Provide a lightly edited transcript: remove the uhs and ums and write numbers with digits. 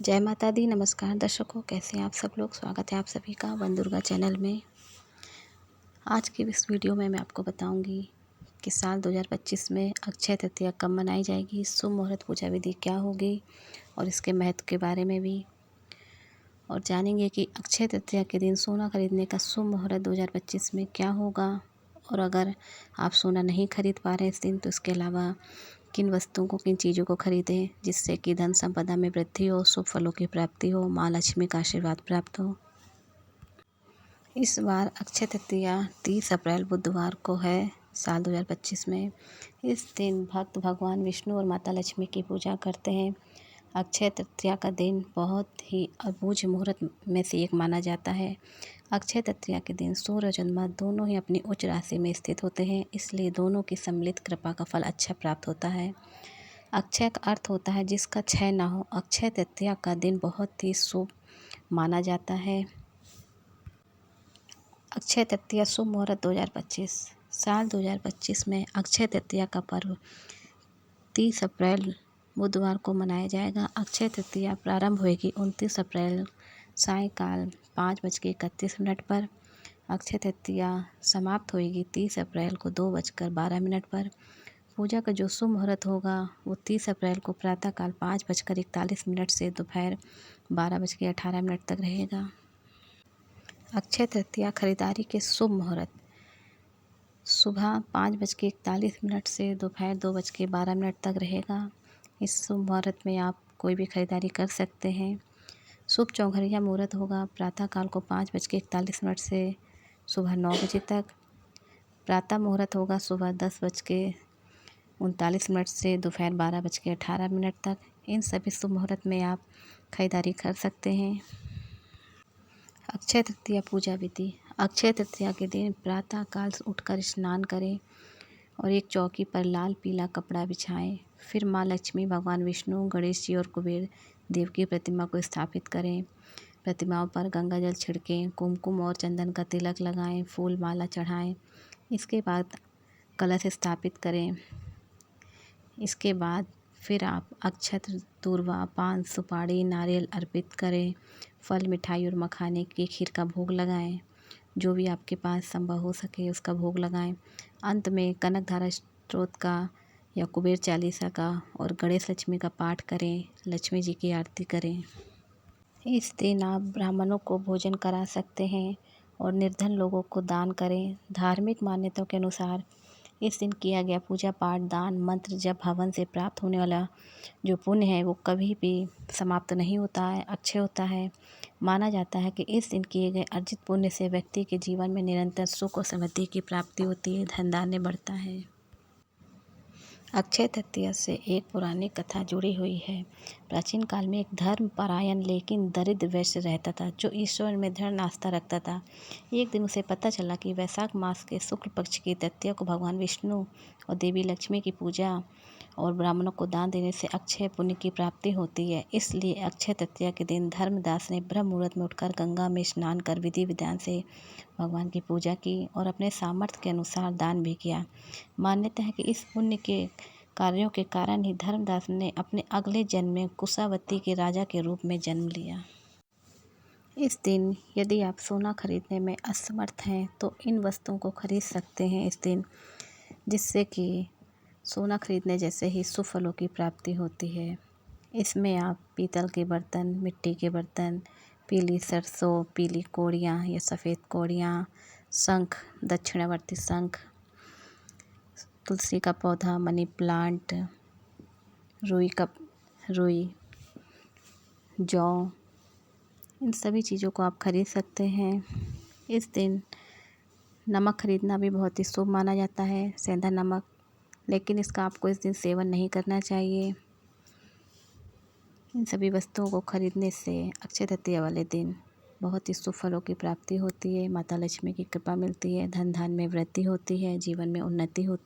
जय माता दी। नमस्कार दर्शकों, कैसे हैं आप सब लोग। स्वागत है आप सभी का वन दुर्गा चैनल में। आज की इस वीडियो में मैं आपको बताऊंगी कि साल 2025 में अक्षय तृतीया कब मनाई जाएगी, शुभ मुहूर्त पूजा विधि क्या होगी और इसके महत्व के बारे में भी, और जानेंगे कि अक्षय तृतीया के दिन सोना खरीदने का शुभ मुहूर्त 2025 में क्या होगा। और अगर आप सोना नहीं खरीद पा रहे हैं इस दिन, तो इसके अलावा किन वस्तुओं को, किन चीज़ों को खरीदें जिससे कि धन संपदा में वृद्धि हो, शुभ फलों की प्राप्ति हो, माँ लक्ष्मी का आशीर्वाद प्राप्त हो। इस बार अक्षय तृतीया 30 अप्रैल बुधवार को है साल 2025 में। इस दिन भक्त भगवान विष्णु और माता लक्ष्मी की पूजा करते हैं। अक्षय तृतीया का दिन बहुत ही अबूझ मुहूर्त में से एक माना जाता है। अक्षय तृतीया के दिन सूर्य और चंद्रमा दोनों ही अपनी उच्च राशि में स्थित होते हैं, इसलिए दोनों की सम्मिलित कृपा का फल अच्छा प्राप्त होता है। अक्षय का अर्थ होता है जिसका क्षय ना हो। अक्षय तृतीया का दिन बहुत ही शुभ माना जाता है। अक्षय तृतीया शुभ मुहूर्त 2025 साल 2025 में अक्षय तृतीया का पर्व 30 अप्रैल बुधवार को मनाया जाएगा। अक्षय तृतीया प्रारंभ होगी 29 अप्रैल सायंकाल 5:31 पर। अक्षय तृतीया समाप्त होगी 30 अप्रैल को 2:12 पर। पूजा का जो शुभ मुहूर्त होगा वो 30 अप्रैल को प्रातःकाल 5:41 से दोपहर 12:18 तक रहेगा। अक्षय तृतीया खरीदारी के शुभ मुहूर्त सुबह 5:41 से दोपहर 2:12 तक रहेगा। इस शुभ मुहूर्त में आप कोई भी खरीदारी कर सकते हैं। शुभ चौघरिया मुहूर्त होगा प्रातःकाल को 5:41 से सुबह 9 बजे तक। प्रातः मुहूर्त होगा सुबह 10:39 से दोपहर 12:18 तक। इन सभी शुभ मुहूर्त में आप खरीदारी कर सकते हैं। अक्षय तृतीया पूजा विधि। अक्षय तृतीया के दिन प्रातःकाल उठकर स्नान करें और एक चौकी पर लाल पीला कपड़ा बिछाएं। फिर माँ लक्ष्मी, भगवान विष्णु, गणेश जी और कुबेर देव की प्रतिमा को स्थापित करें। प्रतिमाओं पर गंगा जल छिड़कें, कुमकुम और चंदन का तिलक लगाएं, फूल माला चढ़ाएं। इसके बाद कलश स्थापित करें। इसके बाद फिर आप अक्षत, दूर्वा, पान, सुपारी, नारियल अर्पित करें। फल, मिठाई और मखाने की खीर का भोग लगाएं। जो भी आपके पास संभव हो सके उसका भोग लगाएं। अंत में कनक धारा स्तोत्र का या कुबेर चालीसा का और गणेश लक्ष्मी का पाठ करें। लक्ष्मी जी की आरती करें। इस दिन आप ब्राह्मणों को भोजन करा सकते हैं और निर्धन लोगों को दान करें। धार्मिक मान्यताओं के अनुसार इस दिन किया गया पूजा पाठ, दान, मंत्र जप, हवन से प्राप्त होने वाला जो पुण्य है वो कभी भी समाप्त नहीं होता है, अक्षय होता है। माना जाता है कि इस दिन किए गए अर्जित पुण्य से व्यक्ति के जीवन में निरंतर सुख और समृद्धि की प्राप्ति होती है, धन धान्य बढ़ता है। अक्षय तृतीया से एक पुरानी कथा जुड़ी हुई है। प्राचीन काल में एक धर्मपरायण लेकिन दरिद्र वैश्य रहता था जो ईश्वर में दृढ़ आस्था रखता था। एक दिन उसे पता चला कि वैशाख मास के शुक्ल पक्ष की तृतीया को भगवान विष्णु और देवी लक्ष्मी की पूजा और ब्राह्मणों को दान देने से अक्षय पुण्य की प्राप्ति होती है। इसलिए अक्षय तृतीया के दिन धर्मदास ने ब्रह्म मुहूर्त में उठकर गंगा में स्नान कर विधि विधान से भगवान की पूजा की और अपने सामर्थ्य के अनुसार दान भी किया। मान्यता है कि इस पुण्य के कार्यों के कारण ही धर्मदास ने अपने अगले जन्म में कुशावती के राजा के रूप में जन्म लिया। इस दिन यदि आप सोना खरीदने में असमर्थ हैं तो इन वस्तुओं को खरीद सकते हैं इस दिन, जिससे कि सोना खरीदने जैसे ही शुभ फलों की प्राप्ति होती है। इसमें आप पीतल के बर्तन, मिट्टी के बर्तन, पीली सरसों, पीली कौड़ियाँ या सफ़ेद कौड़ियाँ, शंख, दक्षिणावर्ती शंख, तुलसी का पौधा, मनी प्लांट, रुई, जौ, इन सभी चीज़ों को आप खरीद सकते हैं। इस दिन नमक खरीदना भी बहुत ही शुभ माना जाता है, सेंधा नमक, लेकिन इसका आपको इस दिन सेवन नहीं करना चाहिए। इन सभी वस्तुओं को खरीदने से अक्षय तृतीया वाले दिन बहुत ही शुभ फलों की प्राप्ति होती है, माता लक्ष्मी की कृपा मिलती है, धन धान्य में वृद्धि होती है, जीवन में उन्नति होती है।